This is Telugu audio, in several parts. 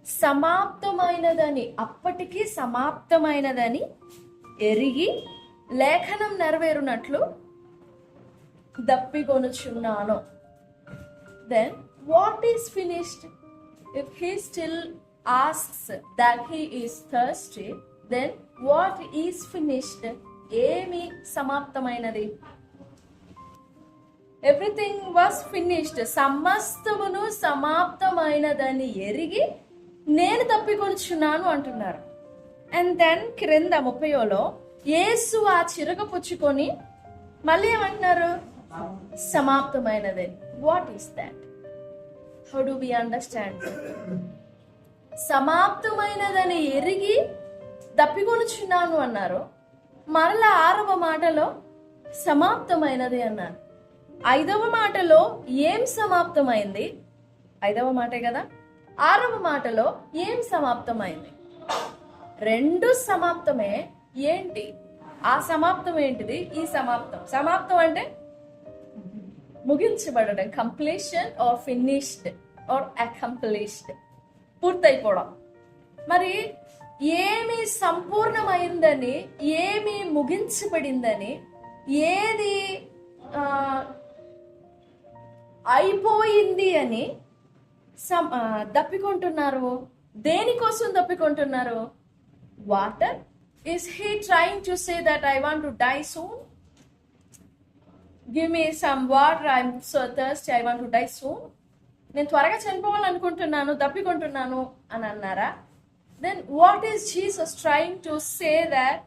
సమాప్తమైనదని, అప్పటికి సమాప్తమైనదని ఎరిగి లేఖనం నెరవేరునట్లు దప్పికొనుచున్నాను. Then what is finished? If he still asks that he is thirsty, then what is finished? ఏమి సమాప్తమైనది? Everything was finished. సమస్తమును సమాప్తమైనదని ఎరిగి నేను తప్పికొనుచున్నాను అంటున్నారు. అండ్ దెన్ క్రింద 30లో యేసు ఆ చిరక పుచ్చుకొని మళ్ళీ ఏమంటున్నారు? సమాప్తమైనది. What is that? How do we understand? సమాప్తమైనదని ఎరిగి తప్పికొనుచున్నాను అన్నారు. మరలా 6వ మాటలో సమాప్తమైనది అన్నారు. 5వ మాటలో ఏం సమాప్తమైంది? 5వ మాటే కదా. 6వ మాటలో ఏం సమాప్తమైంది? 2 సమాప్తమే. ఏంటి ఆ సమాప్తం? ఏంటిది ఈ సమాప్తం? సమాప్తం అంటే ముగించబడడం, completion or finished or accomplished, పూర్తయిపోవడం. మరి ఏమి సంపూర్ణమైందని, ఏమి ముగించబడిందని, ఏది అయిపోయింది అని దప్పికొంటున్నారు? దేనికోసం దప్పికొంటున్నారు? Water. Is he trying to say that I want to die soon? Give me some water, I'm so thirsty, I want to die soon. నేను త్వరగా చనిపోవాలనుకుంటున్నాను, దప్పికొంటున్నాను అని అన్నారా? Then what is Jesus trying to say? That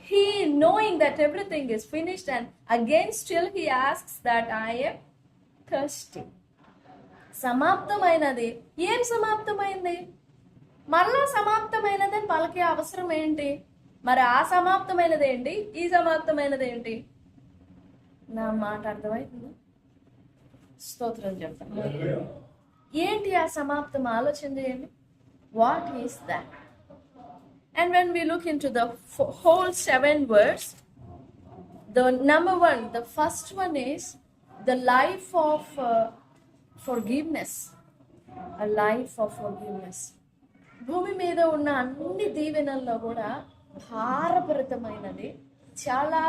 he, knowing that everything is finished, and again still he asks that I am thirsty. సమాప్తమైనది. ఏం సమాప్తమైంది? మరలా సమాప్తమైనదని పలికే అవసరం ఏంటి? మరి ఆ సమాప్తమైనది ఏంటి? ఈ సమాప్తమైనది ఏంటి? నా మాట అర్థమవుతుంది? స్తోత్రం చెప్తాను. ఏంటి ఆ సమాప్తం? ఆలోచన చేయండి. What is that? And when we look into the whole 7 words, the number 1, the first one is the life of forgiveness. A life of forgiveness. భూమి మీద ఉన్న అన్ని దీవెనల్లో కూడా భారభరితమైనది, చాలా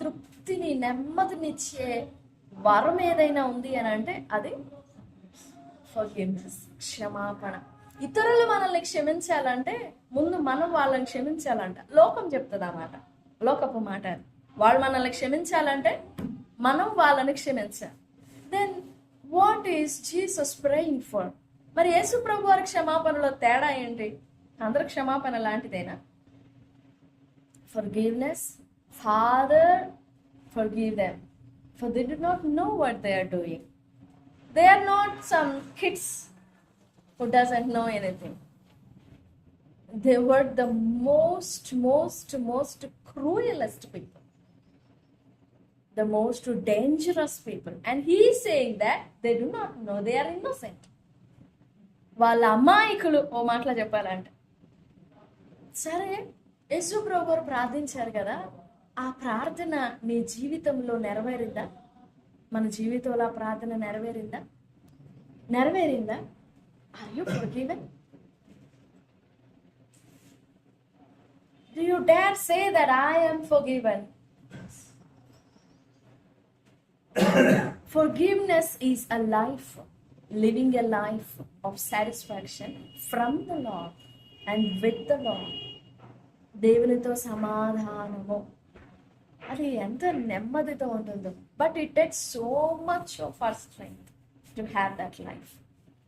తృప్తిని, నెమ్మదినిచ్చే వరం ఏదైనా ఉంది అని అంటే అది ఫర్గివ్నెస్, క్షమాపణ. ఇతరులు మనల్ని క్షమించాలంటే ముందు మనం వాళ్ళని క్షమించాలంట. లోకం చెప్తుంది ఆ మాట, లోకపు మాట. వాళ్ళు మనల్ని క్షమించాలంటే మనం వాళ్ళని క్షమించాలి. Then what is Jesus praying for? మరి యేసు ప్రభు వారి క్షమాపణలో తేడా ఏంటి? అందరి క్షమాపణ లాంటిదేనా? Forgiveness. Father, forgive them, for they do not know what they are doing. They are not some kids who doesn't know anything. They were the most cruelest people, the most dangerous people, and he is saying that they do not know, they are innocent. వాళ్ళ అమాయకులు. ఓ మాటలో చెప్పాలంటే, సరే యేసు ప్రభు వారు ప్రార్థించారు కదా, ఆ ప్రార్థన నీ జీవితంలో నెరవేరిందా? మన జీవితంలో ఆ ప్రార్థన నెరవేరిందా? Are you forgiven? Do you dare say that I am forgiven? Forgiveness is a life, living a life of satisfaction from the Lord and with the Lord. దేవునితో సమాధానము, అది ఎంత నెమ్మదితో ఉంటుందో. But it takes so much of our strength to have that life.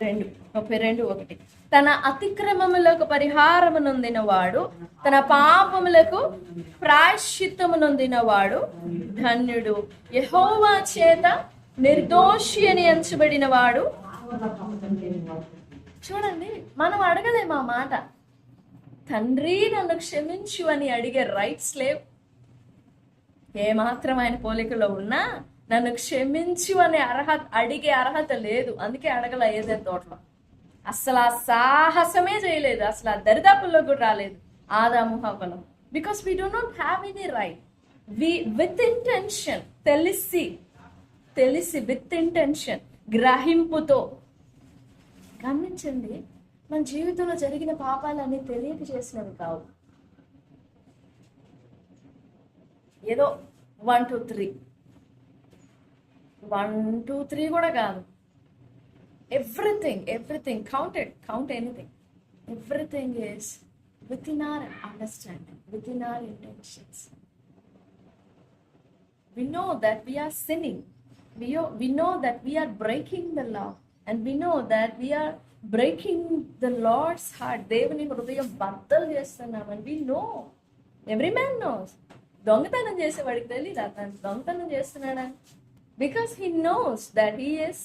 32:1 తన అతిక్రమములకు పరిహారము నొందిన వాడు, తన పాపములకు ప్రాయశ్చిత్తము నొందిన వాడు ధన్యుడు. యెహోవా చేత నిర్దోషి అని ఎంచబడిన వాడు. చూడండి, మనం అడగలేము ఆ మాట. తండ్రి నన్ను క్షమించు అని అడిగే రైట్స్ లేవు. ఏమాత్రం ఆయన పోలికలో ఉన్నా నన్ను క్షమించు అనే అడిగే అర్హత లేదు. అందుకే అడగల ఏదైనా తోటలో. అసలు ఆ సాహసమే చేయలేదు, అసలు ఆ దరిదాపుల్లో కూడా రాలేదు ఆదాము హవ్వలు. Because we do not have any right. With intention, తెలిసి విత్ ఇంటెన్షన్, గమనించండి, మన జీవితంలో జరిగిన పాపాలన్నీ తెలియక చేసినవి కావు. ఏదో 1 2 3 1 2 3 కూడా కాదు. Everything count anything. Everything is with in our understanding, with in our intentions. We know that we are sinning. We know that we are breaking the law. And we know that we are breaking the Lord's heart. దేవుని హృదయం బద్దలు చేస్తున్నాం. And we know. Every man knows. దొంగతనం చేసేవాడికి తెలియదు అతను దొంగతనం చేస్తున్నాడని. Because he knows that he is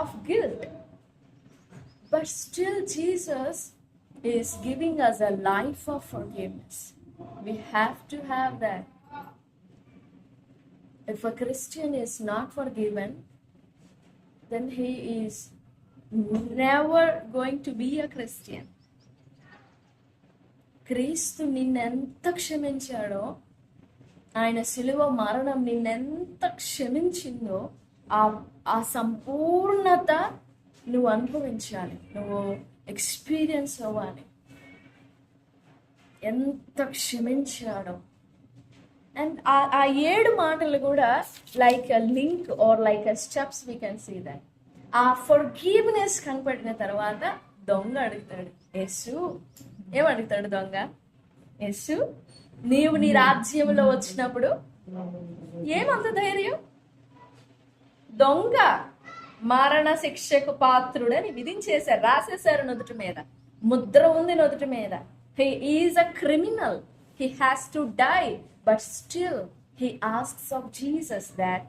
of guilt. But still Jesus is giving us a life of forgiveness. We have to have that. If a Christian is not forgiven, then he is never going to be a Christian. క్రీస్తు నిన్నెంత క్షమించాడో, ఆయన శిలువ మరణం నిన్నెంత క్షమించిందో ఆ సంపూర్ణత నువ్వు అనుభవించాలి, నువ్వు ఎక్స్పీరియన్స్ అవ్వాలి. ఎంత క్షమించాడో. అండ్ ఆ 7 మాటలు కూడా like a link or like a steps we can see that. ఆ ఫర్గివ్నెస్ కనపడిన తర్వాత దొంగ అడుగుతాడు, యేసు ఏమడుగుతాడు దొంగ? యేసు, నీవు నీ రాజ్యంలో వచ్చినప్పుడు ఏమంత ధైర్యం? దొంగ మరణ శిక్షకు పాత్రుడని విధించేశారు, రాసేశారు నుదుటి మీద, ముద్ర ఉంది నుదుటి మీద. He is a criminal, he has to die. But still, he asks of Jesus that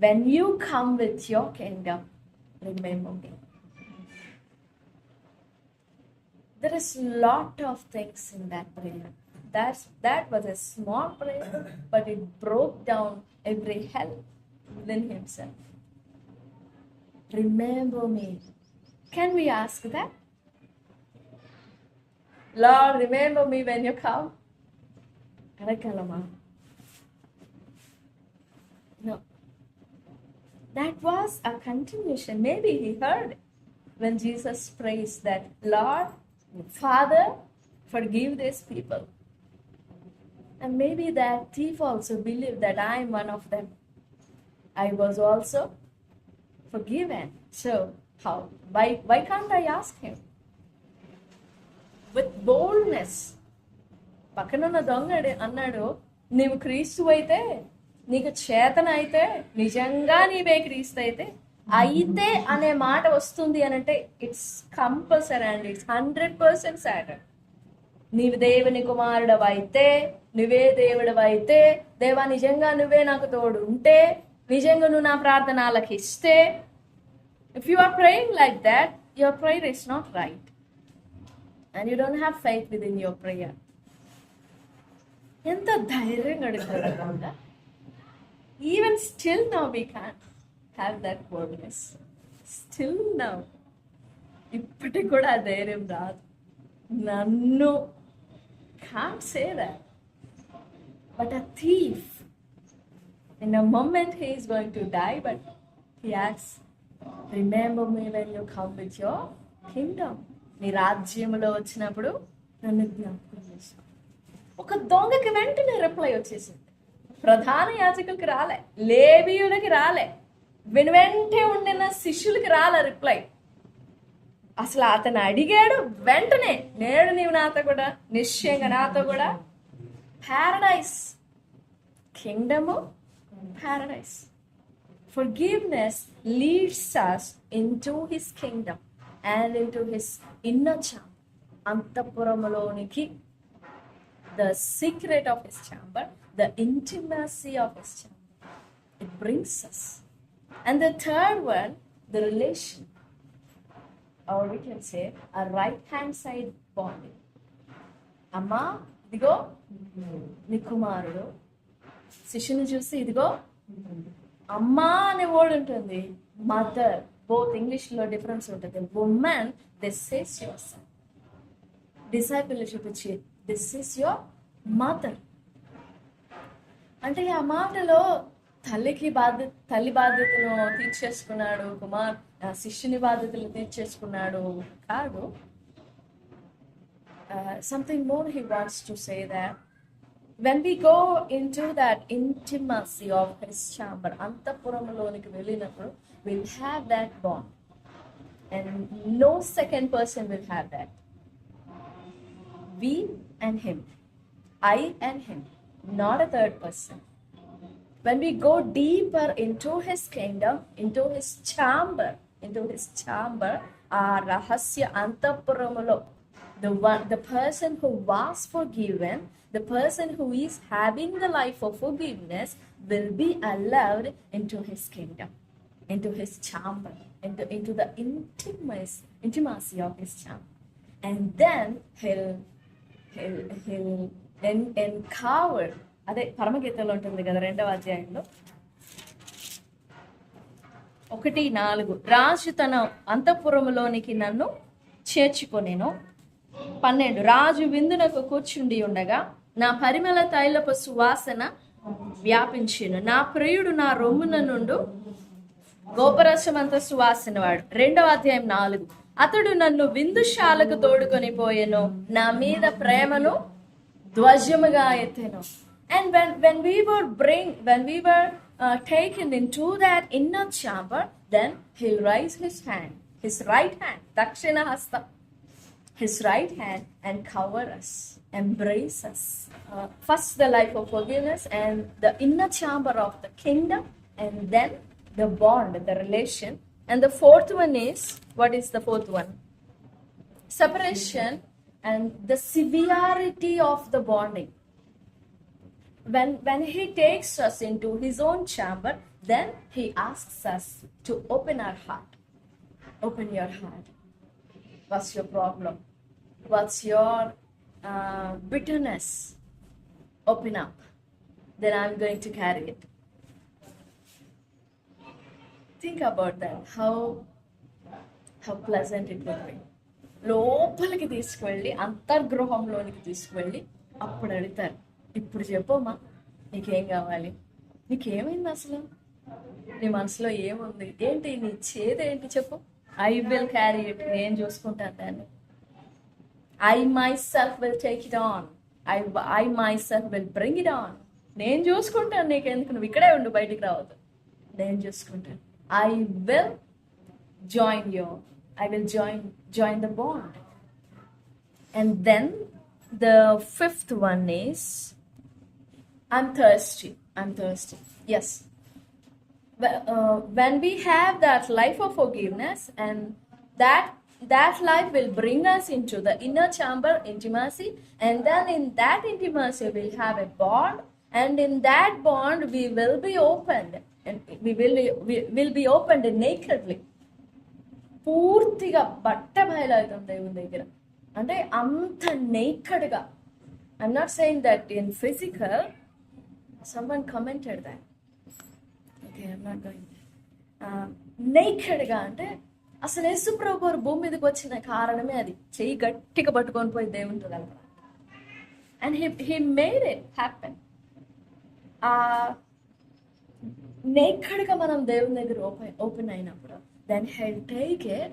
when you come with your kingdom, remember me. There is lot of things in that prayer. That was a small prayer, but it broke down every hell within himself. Remember me. Can we ask that? Lord, remember me when you come. Karakalama. No. That was a continuation. Maybe he heard when Jesus prays that, Lord, Father, forgive these people. And maybe that thief also believed that I am one of them. I was also forgiven. So, how? Why can't I ask him? With boldness. పక్కనున్న దొంగ అన్నాడు, నీవు క్రీస్తు అయితే, నీకు చేతన అయితే, నిజంగా నీవే క్రీస్తు అయితే అనే మాట వస్తుంది అని అంటే ఇట్స్ కంపల్సరీ అండ్ ఇట్స్ 100% సాటర్. నీవు దేవుని కుమారుడు అయితే, నువ్వే దేవుడు అయితే, దేవా నిజంగా నువ్వే నాకు తోడు ఉంటే, నిజంగా నువ్వు నా ప్రార్థన ఆలకిస్తే, if you are praying like that, your prayer is not right. And you don't have faith within your prayer. ఎంత ధైర్యంగా అడుగుతాడు. Even still now we can't have that boldness. Still now. ఇప్పటికి కూడా ఆ ధైర్యం రాదు. నన్ను can't say that. But a thief, in a moment he is going to die, but he asks, remember me when you come with your kingdom. నీ రాజ్యంలో వచ్చినప్పుడు నన్ను జ్ఞాపకం చేశావు. ఒక దొంగకి వెంటనే రిప్లై వచ్చేసింది. ప్రధాన యాజకులకి రాలే, లేవీయులకి రాలే, వెంటే ఉండిన శిష్యులకి రాలే రిప్లై. అసలు అతను అడిగాడు వెంటనే, నేడు నీవు నాతో కూడా, నిశ్చయంగా నాతో కూడా Paradise, kingdom Paradise. Forgiveness leads us into his kingdom and into his inner chamber. అంతఃపురములోనికి, the secret of his chamber, the intimacy of his chamber. It brings us. And the third one, the relation, or we can say a right hand side bonding. అమ్మా ఇదిగో నీ కుమారుడు, శిష్యుని చూసి ఇదిగో అమ్మా అనే వర్డ్ ఉంటుంది, మదర్. బోత్ ఇంగ్లీష్లో డిఫరెన్స్ ఉంటుంది. Women, this is your son. Discipleship ఇచ్చి దిస్ ఈస్ యువర్ మదర్ అంటే ఆ మాటలో తల్లి బాధ్యతను తీర్చేసుకున్నాడు, శిష్యుని బాధ్యతలు తీర్చేసుకున్నాడు కాదు. Something more he wants to say that when we go into that intimacy of his chamber, అంతఃపురములోనికి వెళ్ళినప్పుడు we'll have that bond, and no second person will have that. We and him, I and him, not a third person. When we go deeper into his kingdom, into his chamber, ఆ రహస్య అంతఃపురములో the person who was forgiven, the person who is having the life of forgiveness will be allowed into his kingdom, into his chamber, into the intimacy of his chamber. And then he'll encounter, అదే పరమగీతలో ఉంటుంది కదా 2వ అధ్యాయంలో 1:4, రాజు తన అంతఃపురములోనికి నన్ను చేర్చుకొనెను. 12, రాజు విందునకు కూర్చుండి ఉండగా నా పరిమళ తైలపు సువాసన వ్యాపించెను. నా ప్రియుడు నా రొమ్మున నుండు గోపరసమంత సువాసన వాడు. 2వ అధ్యాయం 4, అతడు నన్ను విందుశాలకు తోడుకొని పోయెను, నా మీద ప్రేమను ధ్వజముగా ఎత్తెను. And when we were taken into that inner chamber, then he'll raise his hand, his right hand, dakshina hasta, his right hand, and cover us, embrace us. First the life of forgiveness and the inner chamber of the kingdom, and then the bond, the relation. And the fourth one is, what is the fourth one? Separation and the severity of the bonding. When he takes us into his own chamber, then he asks us to open our heart. Open your heart. What's your problem? What's your bitterness? Open up. Then I'm going to carry it. Think about that. How pleasant it will be. లోపలికి తీసుకువెళ్ళి అంతర్గృహంలోనికి తీసుకువెళ్ళి అప్పుడు అడుగుతారు, ఇప్పుడు చెప్పమ్మా నీకేం కావాలి, నీకేమైంది, అసలు నీ మనసులో ఏముంది, ఏంటి నీ చేదేంటి చెప్పు. ఐ విల్ క్యారీ ఇట్, నేను చూసుకుంటాను దాన్ని. I my self will take it on, I my self will bring it on. నేను చూసుకుంటాను, నీకెందుకు, నువ్వు ఇక్కడే ఉండు, బయటికి రావద్దు, నేను చూసుకుంటాను. I will join the bond. And then the fifth one is, I'm thirsty. Yes. When we have that life of forgiveness, and that life will bring us into the inner chamber, intimacy, and then in that intimacy we'll have a bond, and in that bond we will be opened, and we will be opened nakedly. పూర్తిగా బట్ట బయలవుతుంది దేవుని దగ్గర, అంటే అంత నేకడ్గా. I'm not saying that in physical. Someone commented that. Okay, I'm not going. నేకడ్గా అంటే అసలు యేసు ప్రభు భూమి మీదకి వచ్చిన కారణమే అది. చెయ్యి గట్టిగా పట్టుకొని పోయి దేవునితో కలపడం. And he made it happen. నేకడ్గా మనం దేవుని దగ్గర ఓపెన్ అయినప్పుడు, దెన్ హెల్ టేక్ కేర్.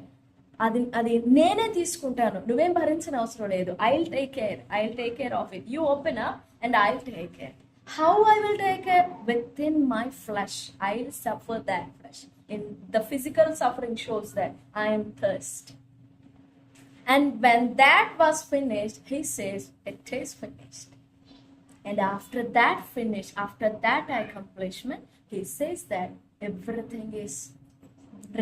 అది నేనే తీసుకుంటాను, నువ్వేం భరించిన అవసరం లేదు. I will take care of it. You open up and I will take care. How I will take care? With in my flesh I will suffer that flesh. In the physical suffering shows that I am thirsty. And when that was finished, he says, it is finished. And after that finish, after that accomplishment, he says that everything is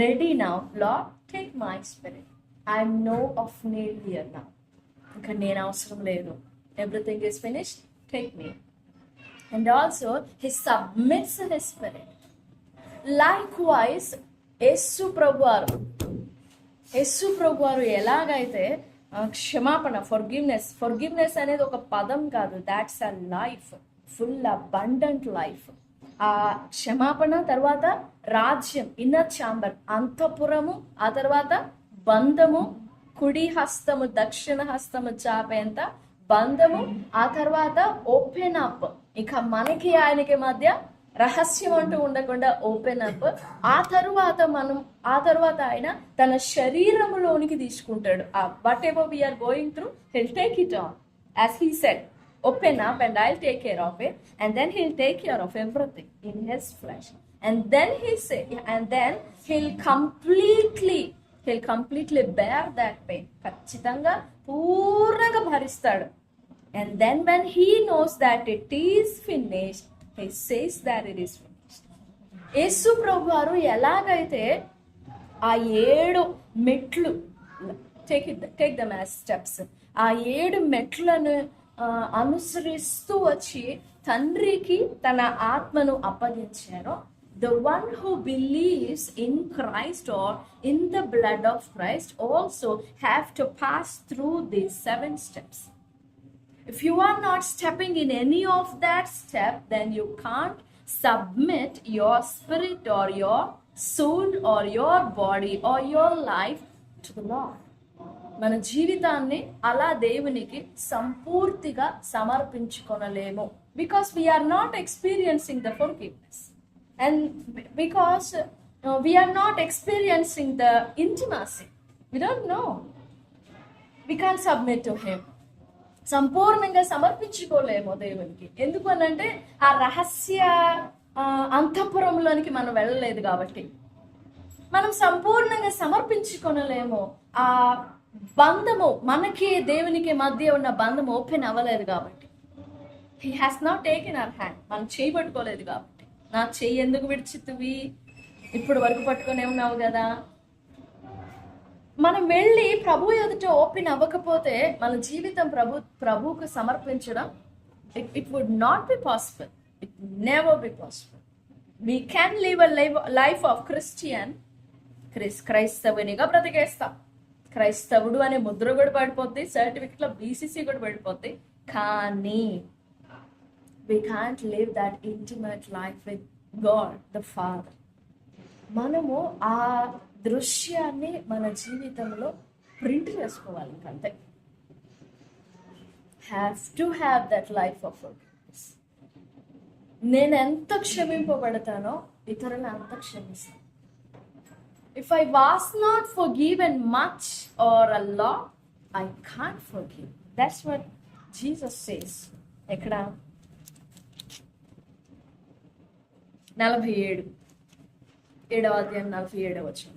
ready now. Lord, take my spirit. I am no of need here now. ఇంకా నేను అవసరం లేదు. Everything is finished. Take me. And also, he submits his spirit. Likewise, యేసు ప్రభువారు ఎలాగైతే క్షమాపణ, ఫర్గివ్నెస్ అనేది ఒక పదం కాదు, that's a life, full abundant life. ఆ క్షమాపణ తర్వాత రాజ్యం, ఇన్నర్ ఛాంబర్, అంతఃపురము, ఆ తర్వాత బంధము, కుడి హస్తము దక్షిణ హస్తము చాపేంత బంధము, ఆ తర్వాత ఓపెన్ అప్, ఇక మనకి ఆయనకి మధ్య రహస్యం అంటూ ఉండకుండా ఓపెన్ అప్. ఆ తరువాత ఆయన తన శరీరములోనికి తీసుకుంటాడు. Whatever we're going through, he'll take it on as he said, open up and I'll take care of it, and then he'll take care of everything in his flesh, and then he'll completely bear that pain. ఖచ్చితంగా పూర్ణంగా భరిస్తాడు. And then when he knows that it is finished, he says that it is finished. యేసు ప్రభు వారు ఎలాగైతే ఆ 7 మెట్లు, టేక్ దమ్ యాజ్ స్టెప్స్, ఆ 7 మెట్లను అనుసరిస్తూ వచ్చి తండ్రికి తన ఆత్మను అప్పగించారో, the one who believes in Christ or in the blood of Christ also have to pass through these 7 steps. If you are not stepping in any of that step, then you can't submit your spirit or your soul or your body or your life to the Lord. మన జీవితాన్ని అలా దేవునికి సంపూర్తిగా సమర్పించుకొనలేము. Because we are not experiencing the forgiveness, and because we are not experiencing the intimacy. We don't know, we can't submit to him. సంపూర్ణంగా సమర్పించుకోలేము దేవునికి. ఎందుకు అనంటే ఆ రహస్య అంతఃపురంలోనికి మనం వెళ్ళలేదు కాబట్టి. మనం సంపూర్ణంగా సమర్పించుకొనలేము. ఆ బంధము, మనకి దేవునికి మధ్య ఉన్న బంధము ఓపెన్ అవ్వలేదు కాబట్టి. He has not taken our hand. మనం చేయి పట్టుకోలేదు కాబట్టి. నా చెయ్యి ఎందుకు విడిచితువి, ఇప్పుడు వరకు పట్టుకునే ఉన్నావు కదా. మనం వెళ్ళి ప్రభు ఎదుట ఓపెన్ అవ్వకపోతే మన జీవితం ప్రభువుకు సమర్పించడం, it would not be possible. It never be possible. We can live a life of క్రైస్తవునిగా బ్రతికేస్తాం. క్రైస్తవుడు అనే ముద్ర కూడా పడిపోద్ది, సర్టిఫికెట్లో BCC కూడా పడిపోద్ది. కానీ we can't live that intimate life with God the Father. మనము ఆ దృశ్యాన్ని మన జీవితంలో ప్రింట్ చేసుకోవాలి. అంతే. Have to have that life of forgiveness. నేను ఎంత క్షమింపబడతానో ఇతరులను అంత క్షమిస్తాను. If I was not forgiven much or a lot, I can't forgive. That's what Jesus says. ఎక్కడ 47 7వ అధ్యాయం 47వ వచనం.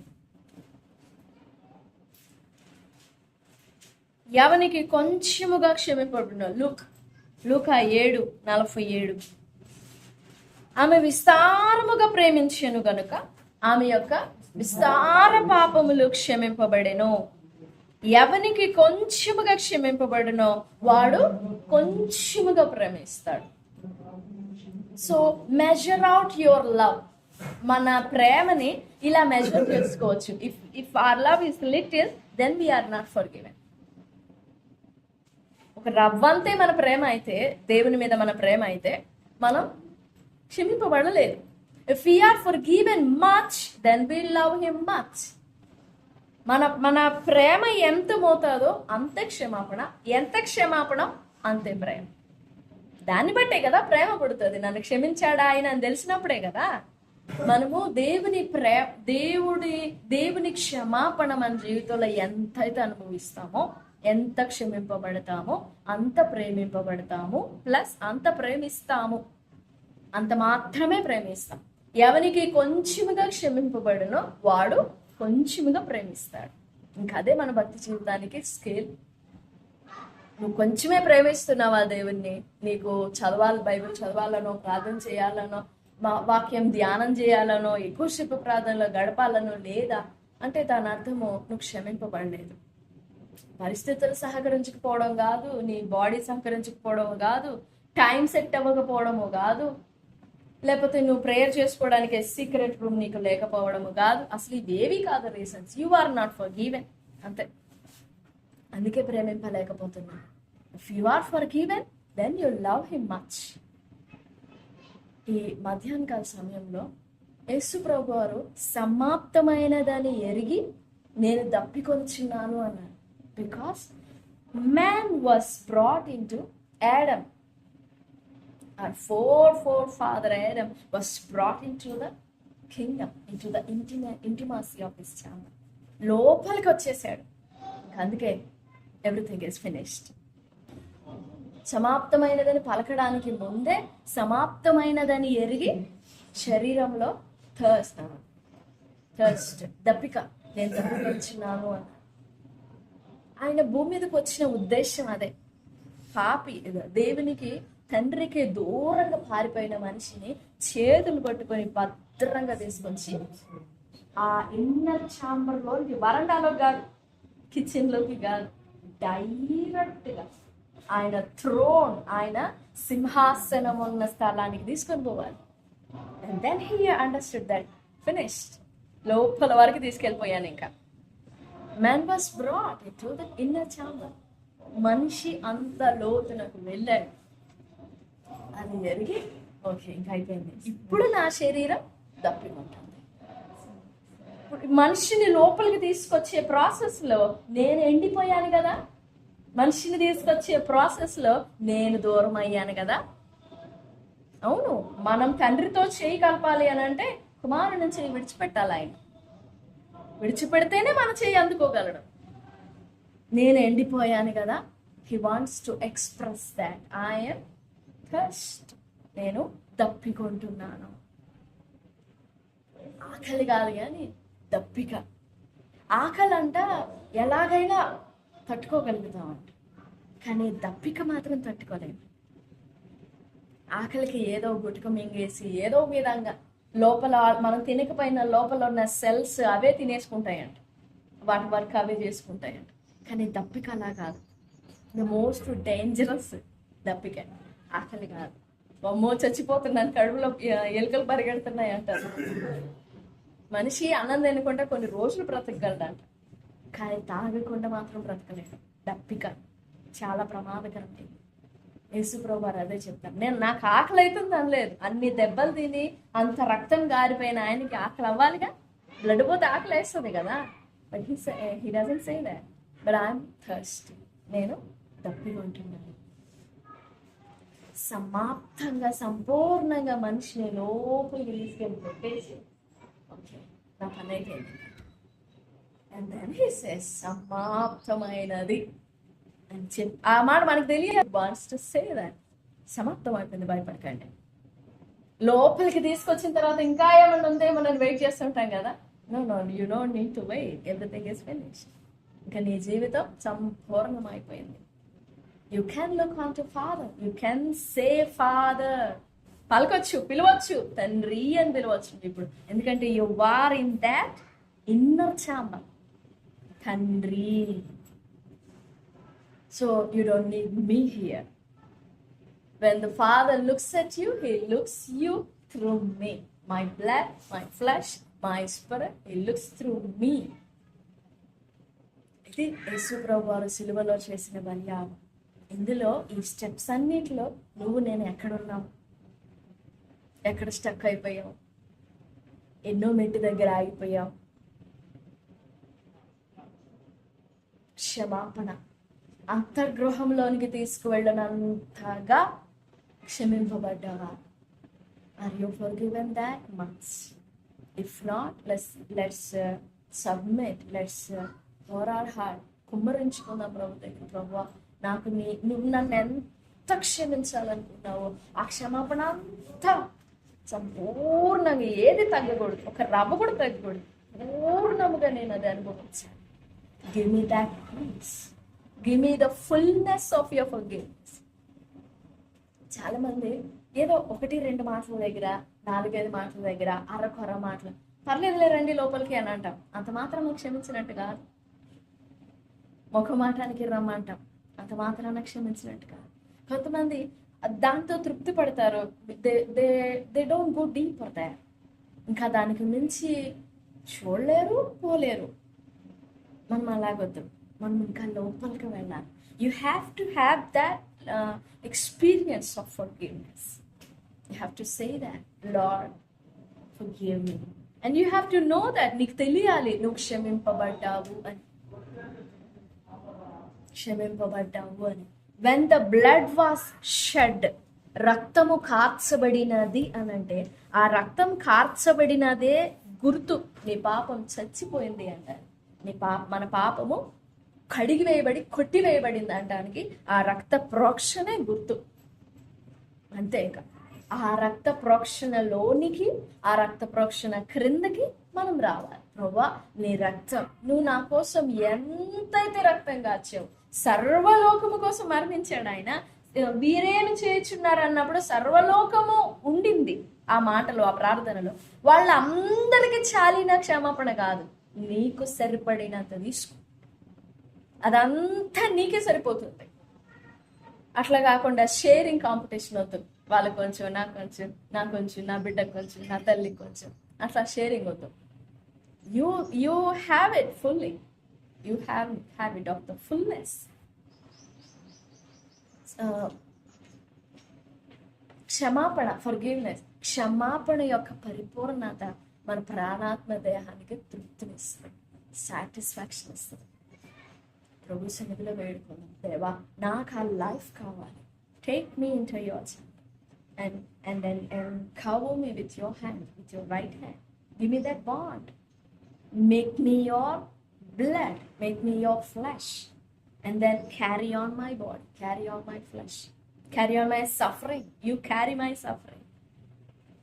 ఎవనికి కొంచెముగా క్షమింపబడిన లూకా 7:47. ఆమె విస్తారముగా ప్రేమించెను గనుక ఆమె యొక్క విస్తార పాపములు క్షమింపబడెను. ఎవనికి కొంచెముగా క్షమింపబడునో వాడు కొంచెముగా ప్రేమిస్తాడు. So measure out your love. మన ప్రేమని ఇలా మెజర్ చేసుకోవచ్చు. If our love is little, then we're not forgiven. ఒక రవ్వంతే మన ప్రేమ అయితే, దేవుని మీద మన ప్రేమ అయితే, మనం క్షమింపబడలేదు. If we are forgiven much, then we love him much. మన ప్రేమ ఎంత మోతాదో అంతే క్షమాపణ, ఎంత క్షమాపణ అంతే ప్రేమ. దాన్ని బట్టే కదా ప్రేమ పుడుతుంది. నన్ను క్షమించాడా ఆయన అని తెలిసినప్పుడే కదా మనము దేవుని క్షమాపణ మన జీవితంలో ఎంతైతే అనుభవిస్తామో, ఎంత క్షమింపబడతామో అంత ప్రేమింపబడతాము, ప్లస్ అంత ప్రేమిస్తాము. అంత మాత్రమే ప్రేమిస్తాం. ఎవనికి కొంచెముగా క్షమింపబడునో వాడు కొంచెముగా ప్రేమిస్తాడు. ఇంకా అదే మన భక్తి జీవితానికి స్కేల్. నువ్వు కొంచెమే ప్రేమిస్తున్నావా దేవుణ్ణి? నీకు బైబిల్ చదవాలనో, ప్రార్థన చేయాలనో, వాక్యం ధ్యానం చేయాలనో, ఎక్కువసేపు ప్రార్థనలో గడపాలనో లేదా అంటే దాని అర్థము నువ్వు క్షమింపబడలేదు. పరిస్థితులు సహకరించకపోవడం కాదు, నీ బాడీ సహకరించకపోవడం కాదు, టైం సెట్ అవ్వకపోవడము కాదు, లేకపోతే నువ్వు ప్రేయర్ చేసుకోవడానికి సీక్రెట్ రూమ్ నీకు లేకపోవడము కాదు. అసలు ఇవేవి కాదు reasons. You are not forgiven. అంతే. అందుకే ప్రేమింపలేకపోతున్నా. If you are forgiven, then you love him much. ఈ మధ్యాహ్న కాల సమయంలో యేసు ప్రభు వారు సమాప్తమైనదని ఎరిగి నేను దప్పికొంచున్నాను అన్నాడు. Because man was brought in to Adam. Our forefather Adam was brought into the kingdom, into the intimacy of his chamber. లోపలికి వచ్చేసాడు. అందుకే ఎవ్రీథింగ్ ఈజ్ ఫినిష్డ్. సమాప్తమైనదని పలకడానికి ముందే సమాప్తమైనదని ఎరిగి శరీరంలో థర్స్ట్ దప్పిక, నేను దప్పిక వచ్చినాను అన్న. ఆయన భూమి మీదకి వచ్చిన ఉద్దేశం అదే. పాపి, దేవునికి తండ్రికి దూరంగా పారిపోయిన మనిషిని చేతులు పట్టుకొని భద్రంగా తీసుకొచ్చి ఆ ఇన్నర్ ఛాంబర్లోకి, వరండాలోకి కాదు, కిచెన్లోకి కాదు, డైరెక్ట్గా ఆయన థ్రోన్, ఆయన సింహాసనం ఉన్న స్థలానికి తీసుకొని పోవాలి. And then he understood that finished. లోపల వరకు తీసుకెళ్ళిపోయాను. ఇంకా man was brought to the inner chamber. మనిషి అంత లోతునకు వెళ్ళాడు. అది జరిగి ఓకే, ఇంకా అయిపోయింది. ఇప్పుడు నా శరీరం దప్పికుంటుంది. మనిషిని లోపలికి తీసుకొచ్చే ప్రాసెస్లో నేను ఎండిపోయాను కదా, మనిషిని తీసుకొచ్చే ప్రాసెస్లో నేను దూరం అయ్యాను కదా. అవును, మనం తండ్రితో చేయి కలపాలి అని అంటే కుమారుని చేయి విడిచిపెట్టాలి. ఆయన విడిచిపెడితేనే మన చేయి అందుకోగలడు. నేను ఎండిపోయాను కదా. He wants to express that I'm thirst. నేను దప్పికొంటున్నాను. ఆకలి కాదు కానీ దప్పిక. ఆకలి అంట ఎలాగైనా తట్టుకోగలుగుతామంట, కానీ దప్పిక మాత్రం తట్టుకోలేము. ఆకలికి ఏదో గుటుక మింగేసి ఏదో విధంగా లోపల మనం తినకపోయిన లోపల ఉన్న సెల్స్ అవే తినేసుకుంటాయంట, వాటి వర్క్ అవే చేసుకుంటాయంట. కానీ దప్పిక అలా కాదు. ద మోస్ట్ డేంజరస్ దప్పిక ఆకలి కాదు. అమ్మో చచ్చిపోతున్నాను, కడుపులో ఎలుకలు పరిగెడుతున్నాయి అంటారు. మనిషి అన్నం తినకుండా కొన్ని రోజులు బ్రతకగలడంట, కానీ తాగకుండా మాత్రం బ్రతకలేడు. దప్పిక చాలా ప్రమాదకరమైంది. యేసుప్రభు వారు అదే చెప్తారు. నాకు ఆకలి అవుతుంది అనలేదు. అన్ని దెబ్బలు తిని అంత రక్తం గారిపోయిన ఆయనకి ఆకలి అవ్వాలిగా. బ్లడ్ పోతే ఆకలి వేస్తుంది కదా. But he doesn't say that, but I'm thirsty. నేను దప్పికొంటున్నాను. సమాప్తంగా సంపూర్ణంగా మనిషిని లోపలికి తీసుకెళ్ళి పెట్టేసి ఓకే నా పని అయిపోయింది. అండ్ దెన్ హీ సేస్ సమాప్తమైనది అని చెప్పి, ఆ మాట మనకు తెలియదు. వాంట్స్ టు సే దట్ సమాప్తం అయిపోయింది, భయపడకండి. లోపలికి తీసుకొచ్చిన తర్వాత ఇంకా ఏమన్నా ఉందే మనం వెయిట్ చేస్తుంటాం కదా. No no, you don't need to wait, everything is finished. ఇంకా నీ జీవితం సంపూర్ణం అయిపోయింది. You can look on to father, you can say father. పలకొచ్చు, పిలవచ్చు, తండ్రి అని పిలవచ్చు ఇప్పుడు. ఎందుకంటే you are in that inner chamber, తండ్రి. So you don't need me here. When the Father looks at you, He looks you through me. My blood, my flesh, my spirit, He looks through me. ఇది యేసుప్రభు వారు సిలువలో చేసిన బలియాగం. ఇందులో ఈ స్టెప్స్ అన్నిటిలో నువ్వు నేను ఎక్కడున్నావు, ఎక్కడ స్టక్ అయిపోయావు, ఎన్నో మెట్టు దగ్గర ఆగిపోయావు. క్షమాపణ అంతర్గృహంలోనికి తీసుకువెళ్ళనంతగా క్షమింపబడ్డావా? Are you forgiven that much? If not, let's submit, let's pour our heart, కుమ్మరించుకుందాం ప్రభు దగ్గర. ప్రభువా, నాకు నువ్వు నన్ను ఎంత క్షమించాలనుకున్నావో ఆ క్షమాపణ అంతా సంపూర్ణంగా, ఏది తగ్గకూడదు, ఒక రవ్వ కూడా తగ్గకూడదు, పూర్ణముగా నేను అది అనుభవించాను. Give me that peace, give me the fullness of your forgiveness. చాలా మంది ఏదో 1-2 మాటల దగ్గర, 4-5 మాటల దగ్గర, అరకొర మాటలు, పర్లేదులే రండి లోపలికి అని అంటాం. అంత మాత్రం క్షమించినట్టు కాదు. ముఖమాటానికి రమ్మంటాం, అంత మాత్రాన క్షమించినట్టు కాదు. కొంతమంది దాంతో తృప్తి పడతారు. They don't go deeper there. ఇంకా దానికి మించి చూడలేరు, పోలేరు. మనం అలాగొద్దు, మనం ఇంకా లోపలికి వెళ్ళాలి. You have to have that experience of forgiveness. You have to say that, lord forgive me. And you have to know that, నీకు తెలియాలి నువ్వు క్షమింపబడ్డావు అని, క్షమింపబడ్డావు అని. When the blood was shed, రక్తము కార్చబడినది అని అంటే ఆ రక్తం కార్చబడినదే గుర్తు. నీ పాపం చచ్చిపోయింది అంటారు. మన పాపము కడిగి వేయబడి కొట్టివేయబడింది అనడానికి ఆ రక్త ప్రోక్షణే గుర్తు. అంతే. ఇంకా ఆ రక్త ప్రోక్షణలోనికి, ఆ రక్త ప్రోక్షణ క్రిందకి మనం రావాలి. ప్రభువా, నీ రక్తం, నువ్వు నా కోసం ఎంతైతే రక్తం కాచావు, సర్వలోకము కోసం మరణించాడు ఆయన. వీరేమి చేయుచున్నారు అన్నప్పుడు సర్వలోకము ఉండింది ఆ మాటలు, ఆ ప్రార్థనలో. వాళ్ళందరికీ చాలిన క్షమాపణ కాదు, నీకు సరిపడినంత తీసుకో, అదంతా నీకే సరిపోతుంది. అట్లా కాకుండా షేరింగ్ కాంపిటీషన్ అవుతుంది. వాళ్ళు కొంచెం, నాకు కొంచెం, నాకు కొంచెం, నా బిడ్డకు కొంచెం, నా తల్లికి కొంచెం, అట్లా షేరింగ్ అవుతుంది. You have it fully, you have it of the fullness. క్షమాపణ, ఫర్గివ్నెస్, క్షమాపణ యొక్క పరిపూర్ణత మన ప్రాణాత్మ దేహానికి తృప్తినిస్తుంది, సాటిస్ఫాక్షన్ ఇస్తుంది. ప్రభు సన్నిధిలో వేడుకున్నాం, దేవా నాకు ఆ లైఫ్ కావాలి. Take me in to your and cover me with your hand, with your right hand. Give me that bond. Make me your blood, make me your flesh, and then carry on my body, carry on my flesh, carry on my suffering. You carry my suffering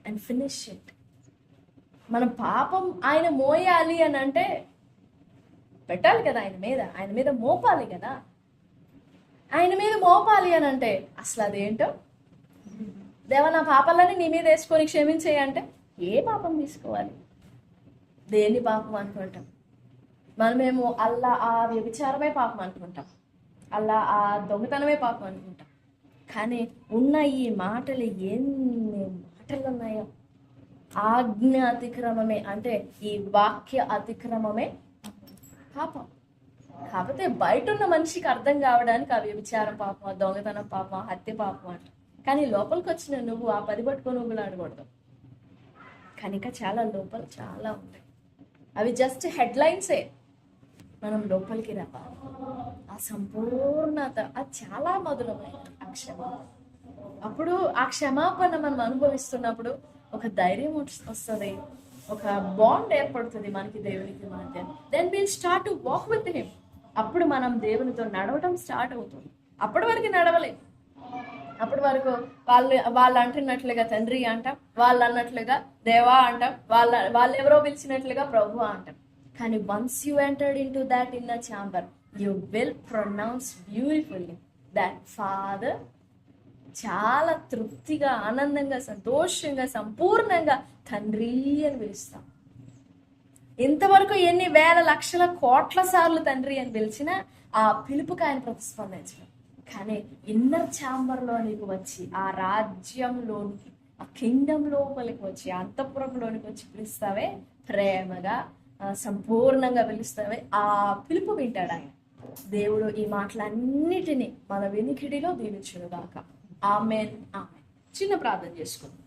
and finish it. మన పాపం ఆయన మోయాలి అని అంటే పెట్టాలి కదా ఆయన మీద మోపాలి కదా. ఆయన మీద మోపాలి అని అంటే అసలు అదేంటో, దేవా నా పాపాలని నీ మీద వేసుకొని క్షమించేయి అంటే ఏ పాపం తీసుకోవాలి? దేన్ని పాపం అనుకుంటాం మనమేమో? అల్లా ఆ వ్యభిచారమే పాపం అనుకుంటాం, అల్లా ఆ దొంగతనమే పాపం అనుకుంటాం. కానీ ఉన్న ఈ మాటలు ఎన్ని మాటలు ఉన్నాయో! ఆజ్ఞ అతిక్రమమే అంటే ఈ వాక్య అతిక్రమమే పాపం. కాకపోతే బయట ఉన్న మనిషికి అర్థం కావడానికి ఆ వ్యభిచారం పాపం, ఆ దొంగతనం పాపం, ఆ హత్య పాపం అంట. కానీ లోపలికి వచ్చిన నువ్వు ఆ 10 పట్టుకొని నువ్వులు ఆడకూడదు. కనుక చాలా లోపల చాలా ఉంటాయి. అవి జస్ట్ హెడ్లైన్సే. మనం లోపలికి రావాలి. ఆ సంపూర్ణత అది చాలా మధురమైనది ఆ క్షమాపణ. అప్పుడు ఆ క్షమాపణ మనం అనుభవిస్తున్నప్పుడు ఒక ధైర్యం వస్తుంది, ఒక బాండ్ ఏర్పడుతుంది మనకి దేవునికి మధ్య. Then will start to walk with him. అప్పుడు మనం దేవునితో నడవటం స్టార్ట్ అవుతుంది. అప్పటి వరకు నడవలేదు. అప్పటి వరకు వాళ్ళు అంటున్నట్లుగా తండ్రి అంటాం, వాళ్ళు అన్నట్లుగా దేవా అంటాం, వాళ్ళు ఎవరో పిలిచినట్లుగా ప్రభు అంటాం. కానీ once you entered in to that in the chamber, you will pronounce beautifully that father. చాలా తృప్తిగా, ఆనందంగా, సంతోషంగా, సంపూర్ణంగా తండ్రి అని పిలుస్తాం. ఇంతవరకు ఎన్ని వేల లక్షల కోట్ల సార్లు తండ్రి అని పిలిచినా ఆ పిలుపుకి ఆయన ప్రతిస్పందించడం. కానీ ఇన్నర్ ఛాంబర్లోనికి వచ్చి, ఆ రాజ్యంలోనికి, ఆ కింగ్డమ్ లోపలికి వచ్చి, ఆ అంతఃపురంలోనికి వచ్చి పిలుస్తావే, ప్రేమగా సంపూర్ణంగా పిలుస్తావే, ఆ పిలుపు వింటాడు ఆయన. దేవుడు ఈ మాటలన్నిటినీ మన వెనుకిడిలో దీవించును గాక. ఆమెన్. ఆమెన్. చిన్న ప్రార్థన చేసుకుందాం.